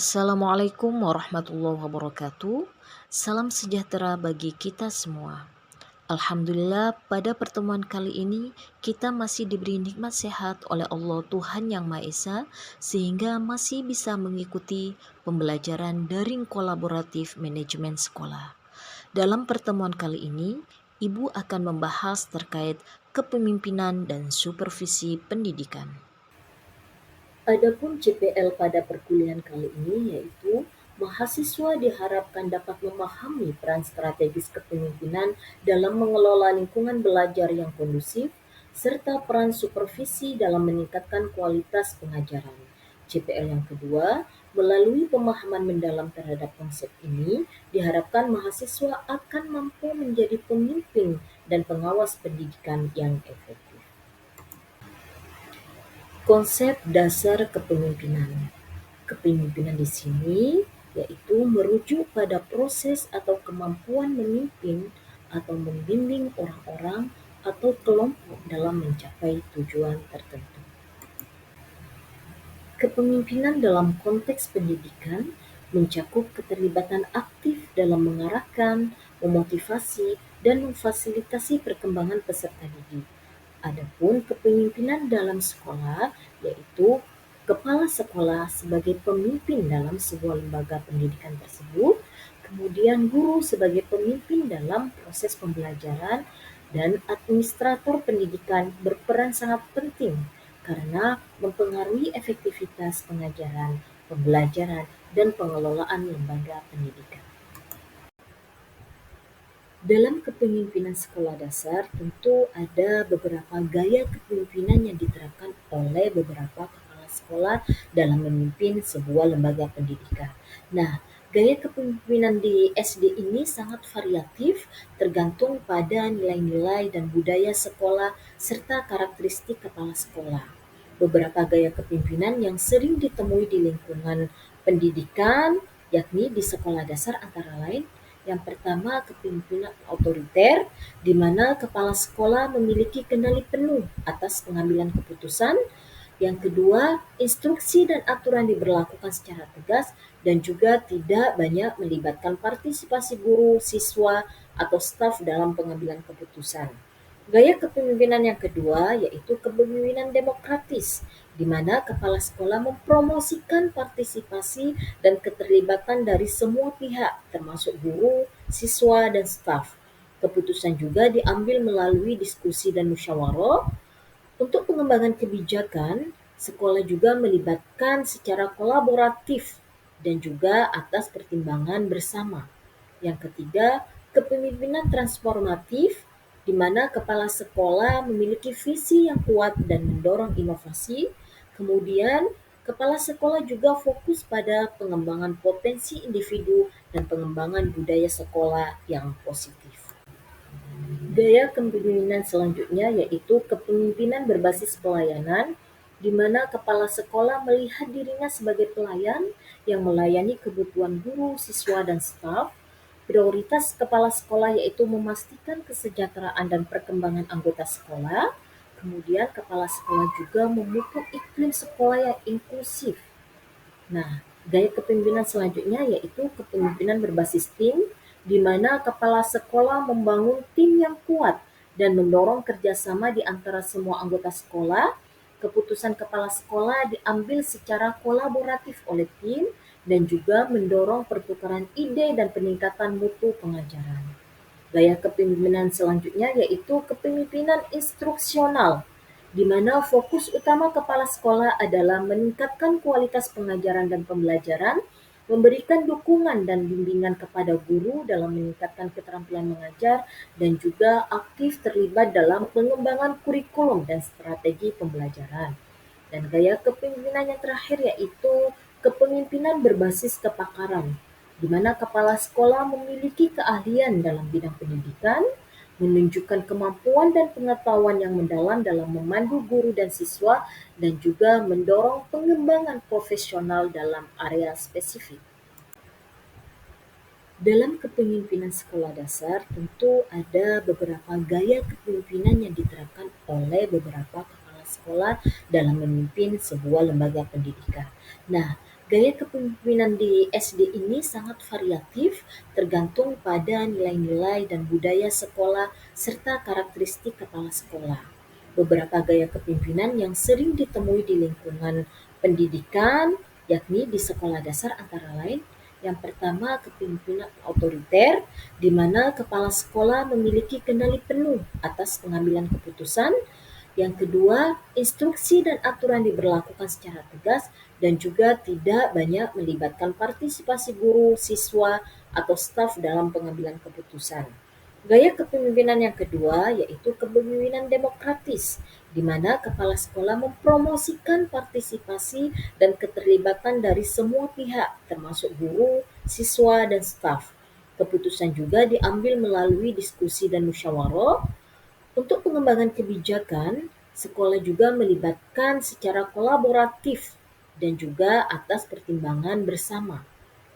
Assalamualaikum warahmatullahi wabarakatuh. Salam sejahtera bagi kita semua. Alhamdulillah, pada pertemuan kali ini kita masih diberi nikmat sehat oleh Allah Tuhan Yang Maha Esa, sehingga masih bisa mengikuti pembelajaran daring kolaboratif manajemen sekolah. Dalam pertemuan kali ini, Ibu akan membahas terkait kepemimpinan dan supervisi pendidikan. Adapun CPL pada perkuliahan kali ini yaitu mahasiswa diharapkan dapat memahami peran strategis kepemimpinan dalam mengelola lingkungan belajar yang kondusif, serta peran supervisi dalam meningkatkan kualitas pengajaran. CPL yang kedua, melalui pemahaman mendalam terhadap konsep ini, diharapkan mahasiswa akan mampu menjadi pemimpin dan pengawas pendidikan yang efektif. Konsep dasar kepemimpinan. Kepemimpinan di sini yaitu merujuk pada proses atau kemampuan memimpin atau membimbing orang-orang atau kelompok dalam mencapai tujuan tertentu. Kepemimpinan dalam konteks pendidikan mencakup keterlibatan aktif dalam mengarahkan, memotivasi, dan memfasilitasi perkembangan peserta didik. Adapun kepemimpinan dalam sekolah yaitu kepala sekolah sebagai pemimpin dalam sebuah lembaga pendidikan tersebut, kemudian guru sebagai pemimpin dalam proses pembelajaran, dan administrator pendidikan berperan sangat penting karena mempengaruhi efektivitas pengajaran, pembelajaran, dan pengelolaan lembaga pendidikan. Dalam kepemimpinan sekolah dasar, tentu ada beberapa gaya kepemimpinan yang diterapkan oleh beberapa kepala sekolah dalam memimpin sebuah lembaga pendidikan. Nah, gaya kepemimpinan di SD ini sangat variatif, tergantung pada nilai-nilai dan budaya sekolah serta karakteristik kepala sekolah. Beberapa gaya kepemimpinan yang sering ditemui di lingkungan pendidikan, yakni di sekolah dasar antara lain yang pertama, kepemimpinan otoriter, di mana kepala sekolah memiliki kendali penuh atas pengambilan keputusan. Yang kedua, instruksi dan aturan diberlakukan secara tegas dan juga tidak banyak melibatkan partisipasi guru, siswa, atau staf dalam pengambilan keputusan. Gaya kepemimpinan yang kedua yaitu kepemimpinan demokratis, di mana kepala sekolah mempromosikan partisipasi dan keterlibatan dari semua pihak, termasuk guru, siswa, dan staf. Keputusan juga diambil melalui diskusi dan musyawarah. Untuk pengembangan kebijakan, sekolah juga melibatkan secara kolaboratif dan juga atas pertimbangan bersama. Yang ketiga, kepemimpinan transformatif, di mana kepala sekolah memiliki visi yang kuat dan mendorong inovasi. Kemudian, kepala sekolah juga fokus pada pengembangan potensi individu dan pengembangan budaya sekolah yang positif. Gaya kepemimpinan selanjutnya yaitu kepemimpinan berbasis pelayanan, di mana kepala sekolah melihat dirinya sebagai pelayan yang melayani kebutuhan guru, siswa, dan staf. Prioritas kepala sekolah yaitu memastikan kesejahteraan dan perkembangan anggota sekolah. Kemudian kepala sekolah juga memupuk iklim sekolah yang inklusif. Nah, gaya kepemimpinan selanjutnya yaitu kepemimpinan berbasis tim, di mana kepala sekolah membangun tim yang kuat dan mendorong kerjasama di antara semua anggota sekolah. Keputusan kepala sekolah diambil secara kolaboratif oleh tim dan juga mendorong pertukaran ide dan peningkatan mutu pengajaran. Gaya kepemimpinan selanjutnya yaitu kepemimpinan instruksional, di mana fokus utama kepala sekolah adalah meningkatkan kualitas pengajaran dan pembelajaran, memberikan dukungan dan bimbingan kepada guru dalam meningkatkan keterampilan mengajar, dan juga aktif terlibat dalam pengembangan kurikulum dan strategi pembelajaran. Dan gaya kepemimpinan yang terakhir yaitu kepemimpinan berbasis kepakaran, di mana kepala sekolah memiliki keahlian dalam bidang pendidikan, menunjukkan kemampuan dan pengetahuan yang mendalam dalam memandu guru dan siswa, dan juga mendorong pengembangan profesional dalam area spesifik. Dalam kepemimpinan sekolah dasar, tentu ada beberapa gaya kepemimpinan yang diterapkan oleh beberapa kepala sekolah dalam memimpin sebuah lembaga pendidikan. Nah, Gaya kepemimpinan di SD ini sangat variatif, tergantung pada nilai-nilai dan budaya sekolah serta karakteristik kepala sekolah. Beberapa gaya kepemimpinan yang sering ditemui di lingkungan pendidikan, yakni di sekolah dasar antara lain, yang pertama kepemimpinan otoriter, di mana kepala sekolah memiliki kendali penuh atas pengambilan keputusan. Yang kedua, instruksi dan aturan diberlakukan secara tegas dan juga tidak banyak melibatkan partisipasi guru, siswa, atau staf dalam pengambilan keputusan. Gaya kepemimpinan yang kedua yaitu kepemimpinan demokratis, di mana kepala sekolah mempromosikan partisipasi dan keterlibatan dari semua pihak, termasuk guru, siswa, dan staf. Keputusan juga diambil melalui diskusi dan musyawarah. Untuk pengembangan kebijakan, sekolah juga melibatkan secara kolaboratif dan juga atas pertimbangan bersama.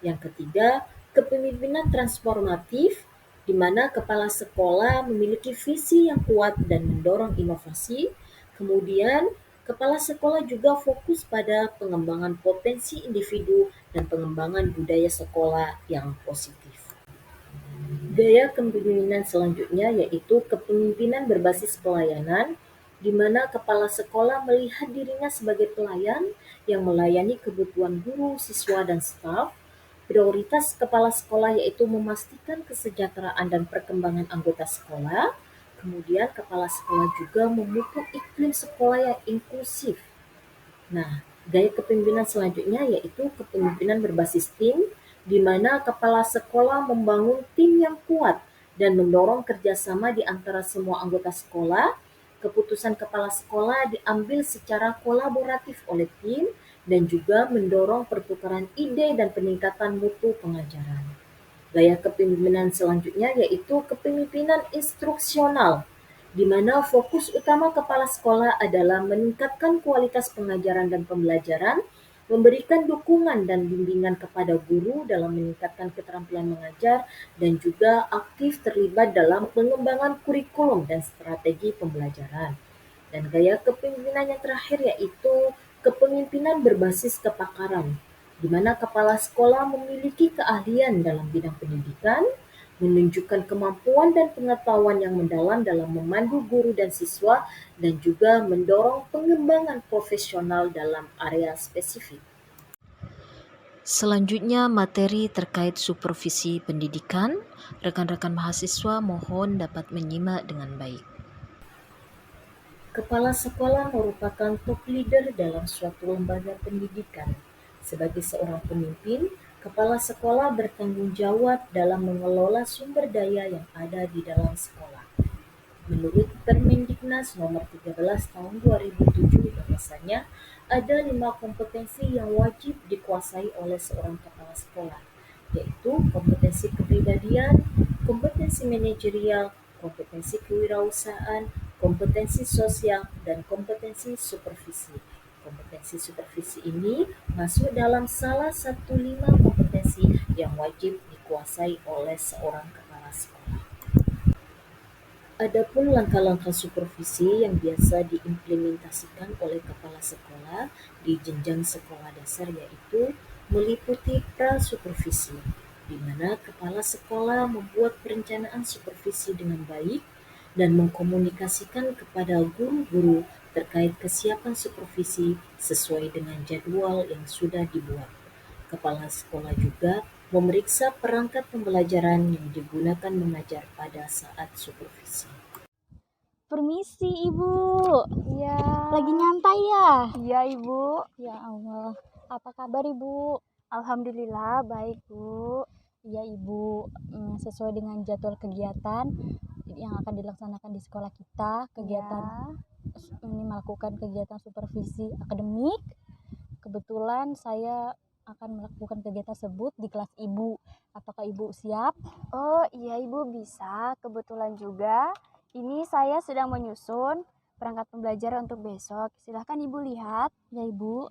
Yang ketiga, kepemimpinan transformatif, di mana kepala sekolah memiliki visi yang kuat dan mendorong inovasi. Kemudian, kepala sekolah juga fokus pada pengembangan potensi individu dan pengembangan budaya sekolah yang positif. Gaya kepemimpinan selanjutnya yaitu kepemimpinan berbasis pelayanan, di mana kepala sekolah melihat dirinya sebagai pelayan yang melayani kebutuhan guru, siswa, dan staf. Prioritas kepala sekolah yaitu memastikan kesejahteraan dan perkembangan anggota sekolah. Kemudian kepala sekolah juga memupuk iklim sekolah yang inklusif. Nah, gaya kepemimpinan selanjutnya yaitu kepemimpinan berbasis tim, di mana kepala sekolah membangun tim yang kuat dan mendorong kerjasama di antara semua anggota sekolah. Keputusan kepala sekolah diambil secara kolaboratif oleh tim dan juga mendorong pertukaran ide dan peningkatan mutu pengajaran. Gaya kepemimpinan selanjutnya yaitu kepemimpinan instruksional, di mana fokus utama kepala sekolah adalah meningkatkan kualitas pengajaran dan pembelajaran, memberikan dukungan dan bimbingan kepada guru dalam meningkatkan keterampilan mengajar, dan juga aktif terlibat dalam pengembangan kurikulum dan strategi pembelajaran. Dan gaya kepemimpinan yang terakhir yaitu kepemimpinan berbasis kepakaran, di mana kepala sekolah memiliki keahlian dalam bidang pendidikan, menunjukkan kemampuan dan pengetahuan yang mendalam dalam memandu guru dan siswa, dan juga mendorong pengembangan profesional dalam area spesifik. Selanjutnya materi terkait supervisi pendidikan. Rekan-rekan mahasiswa mohon dapat menyimak dengan baik. Kepala sekolah merupakan top leader dalam suatu lembaga pendidikan. Sebagai seorang pemimpin, kepala sekolah bertanggung jawab dalam mengelola sumber daya yang ada di dalam sekolah. Menurut Permendiknas Nomor 13 Tahun 2007 bahwasanya ada 5 kompetensi yang wajib dikuasai oleh seorang kepala sekolah, yaitu kompetensi kepribadian, kompetensi manajerial, kompetensi kewirausahaan, kompetensi sosial, dan kompetensi supervisi. Kompetensi supervisi ini masuk dalam salah satu 5 kompetensi yang wajib dikuasai oleh seorang kepala sekolah. Adapun langkah-langkah supervisi yang biasa diimplementasikan oleh kepala sekolah di jenjang sekolah dasar yaitu meliputi pra-supervisi, di mana kepala sekolah membuat perencanaan supervisi dengan baik dan mengkomunikasikan kepada guru-guru terkait kesiapan supervisi sesuai dengan jadwal yang sudah dibuat. Kepala sekolah juga memeriksa perangkat pembelajaran yang digunakan mengajar pada saat supervisi. Permisi Ibu. Iya. Lagi nyantai ya? Iya Ibu. Ya Allah. Apa kabar Ibu? Alhamdulillah baik Bu. Iya Ibu. Sesuai dengan jadwal kegiatan yang akan dilaksanakan di sekolah kita, kegiatan ini melakukan kegiatan supervisi akademik. Kebetulan saya akan melakukan kegiatan tersebut di kelas Ibu. Apakah Ibu siap? Oh iya Ibu bisa. Kebetulan juga ini saya sedang menyusun perangkat pembelajaran untuk besok. Silahkan Ibu lihat. Ya Ibu.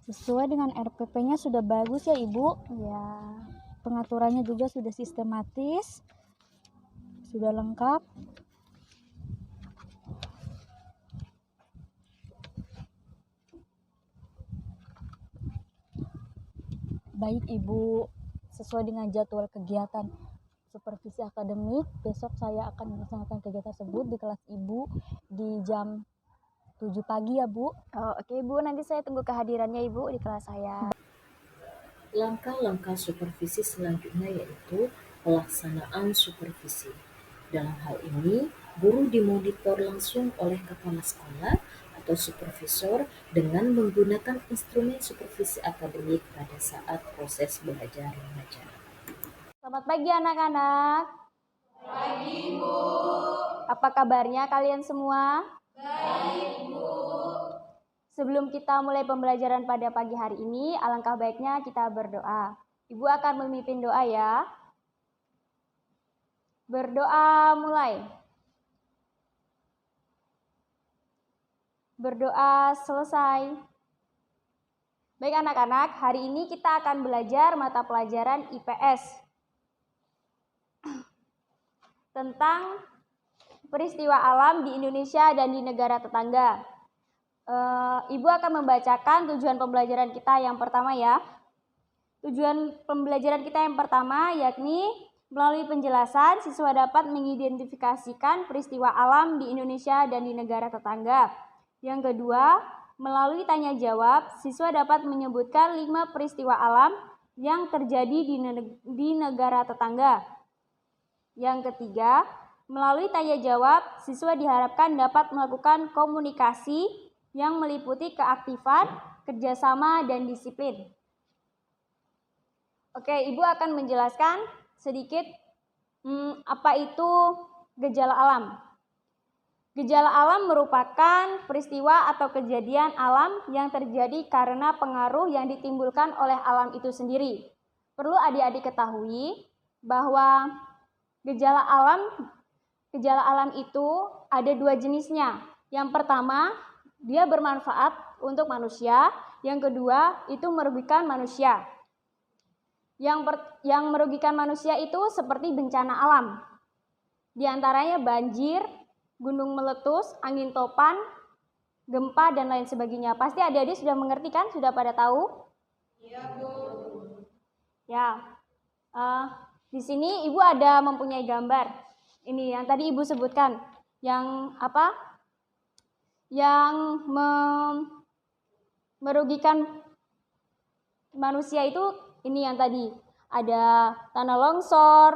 Sesuai dengan RPP-nya sudah bagus ya Ibu. Ya. Pengaturannya juga sudah sistematis, sudah lengkap. Baik Ibu, sesuai dengan jadwal kegiatan supervisi akademik, besok saya akan melaksanakan kegiatan tersebut di kelas Ibu di jam 7 pagi ya Bu. Oh, oke Ibu, nanti saya tunggu kehadirannya Ibu di kelas saya. Langkah-langkah supervisi selanjutnya yaitu pelaksanaan supervisi. Dalam hal ini, guru dimonitor langsung oleh kepala sekolah atau supervisor dengan menggunakan instrumen supervisi akademik pada saat proses belajar mengajar. Selamat pagi anak-anak. Pagi Bu. Apa kabarnya kalian semua? Baik Bu. Sebelum kita mulai pembelajaran pada pagi hari ini, alangkah baiknya kita berdoa. Ibu akan memimpin doa ya. Berdoa mulai. Berdoa selesai. Baik anak-anak, hari ini kita akan belajar mata pelajaran IPS tentang peristiwa alam di Indonesia dan di negara tetangga. Ibu akan membacakan tujuan pembelajaran kita yang pertama ya. Tujuan pembelajaran kita yang pertama yakni melalui penjelasan siswa dapat mengidentifikasikan peristiwa alam di Indonesia dan di negara tetangga. Yang kedua, melalui tanya jawab, siswa dapat menyebutkan 5 peristiwa alam yang terjadi di negara tetangga. Yang ketiga, melalui tanya jawab, siswa diharapkan dapat melakukan komunikasi yang meliputi keaktifan, kerjasama, dan disiplin. Oke, Ibu akan menjelaskan sedikit apa itu gejala alam. Gejala alam merupakan peristiwa atau kejadian alam yang terjadi karena pengaruh yang ditimbulkan oleh alam itu sendiri. Perlu adik-adik ketahui bahwa gejala alam itu ada 2 jenisnya. Yang pertama, dia bermanfaat untuk manusia. Yang kedua, itu merugikan manusia. Yang merugikan manusia itu seperti bencana alam. Di antaranya banjir, gunung meletus, angin topan, gempa, dan lain sebagainya. Pasti adik-adik sudah mengerti kan? Sudah pada tahu? Iya, Bu. Ya. Di sini Ibu ada mempunyai gambar. Ini yang tadi Ibu sebutkan. Yang apa? Yang merugikan manusia itu ini yang tadi. Ada tanah longsor,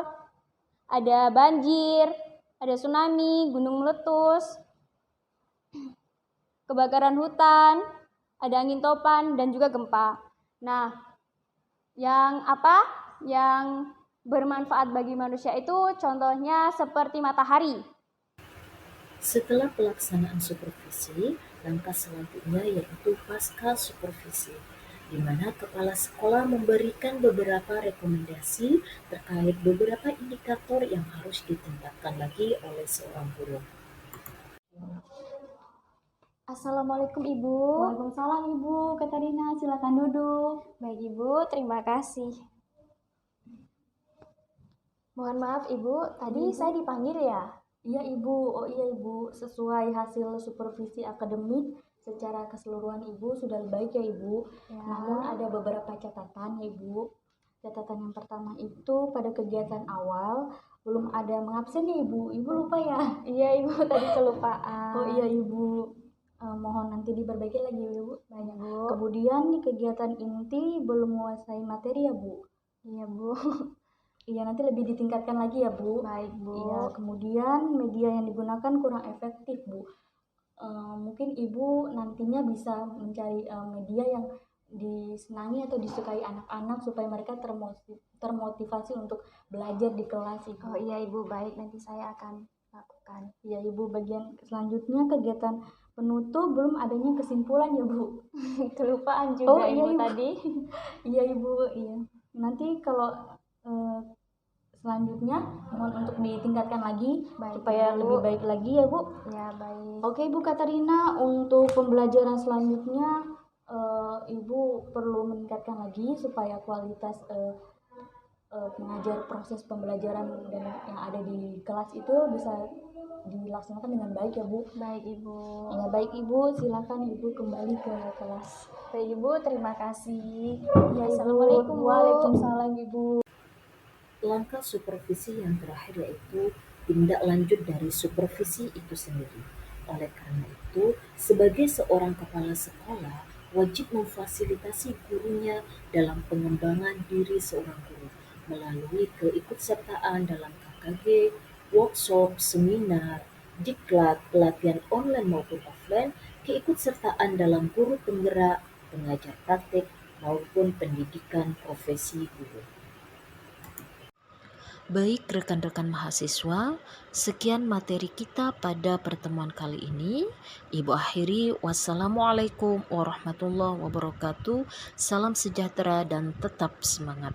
ada banjir, ada tsunami, gunung meletus, kebakaran hutan, ada angin topan, dan juga gempa. Nah, yang bermanfaat bagi manusia itu contohnya seperti matahari. Setelah pelaksanaan supervisi, langkah selanjutnya yaitu pasca supervisi, di mana kepala sekolah memberikan beberapa rekomendasi terkait beberapa indikator yang harus ditingkatkan lagi oleh seorang guru. Assalamualaikum Ibu. Waalaikumsalam Ibu Katarina, silakan duduk. Baik Ibu, terima kasih. Mohon maaf Ibu, tadi saya dipanggil ya? Iya Ibu, oh iya Ibu, sesuai hasil supervisi akademik secara keseluruhan Ibu sudah baik ya Ibu. Ya. Namun ada beberapa catatan ya Ibu. Catatan yang pertama itu pada kegiatan awal belum ada mengabsen ya Ibu. Ibu lupa ya? Iya Ibu, tadi kelupaan. Oh iya Ibu, mohon nanti diperbaiki lagi ya Ibu. Baik Bu. Kemudian di kegiatan inti belum menguasai materi ya Bu. Iya Bu. Iya, nanti lebih ditingkatkan lagi ya Bu. Baik Bu. Iya, kemudian media yang digunakan kurang efektif Bu. Mungkin Ibu nantinya bisa mencari media yang disenangi atau disukai anak-anak supaya mereka termotivasi untuk belajar di kelas Ibu. Oh iya Ibu, baik, nanti saya akan lakukan. Iya Ibu, bagian selanjutnya kegiatan penutup belum adanya kesimpulan ya Bu. Kelupaan juga iya, Ibu Ibu. tadi. Iya Ibu, iya. Nanti kalau selanjutnya mohon untuk ditingkatkan lagi Baik, supaya Bu. lebih baik lagi ya Bu. Ya baik. Oke Ibu Katarina, untuk pembelajaran selanjutnya Ibu perlu meningkatkan lagi supaya kualitas pengajar proses pembelajaran dan yang ada di kelas itu bisa dilaksanakan dengan baik ya Bu. Baik Ibu. Ya baik Ibu, silakan Ibu kembali ke kelas. Baik Ibu, terima kasih. Ya, Ibu. Assalamualaikum, Bu. Waalaikumsalam, Ibu. Langkah supervisi yang terakhir yaitu tindak lanjut dari supervisi itu sendiri. Oleh karena itu, sebagai seorang kepala sekolah, wajib memfasilitasi gurunya dalam pengembangan diri seorang guru melalui keikutsertaan dalam KKG, workshop, seminar, diklat, pelatihan online maupun offline, keikutsertaan dalam guru penggerak, pengajar praktik, maupun pendidikan profesi guru. Baik rekan-rekan mahasiswa, sekian materi kita pada pertemuan kali ini. Ibu akhiri, wassalamualaikum warahmatullahi wabarakatuh. Salam sejahtera dan tetap semangat.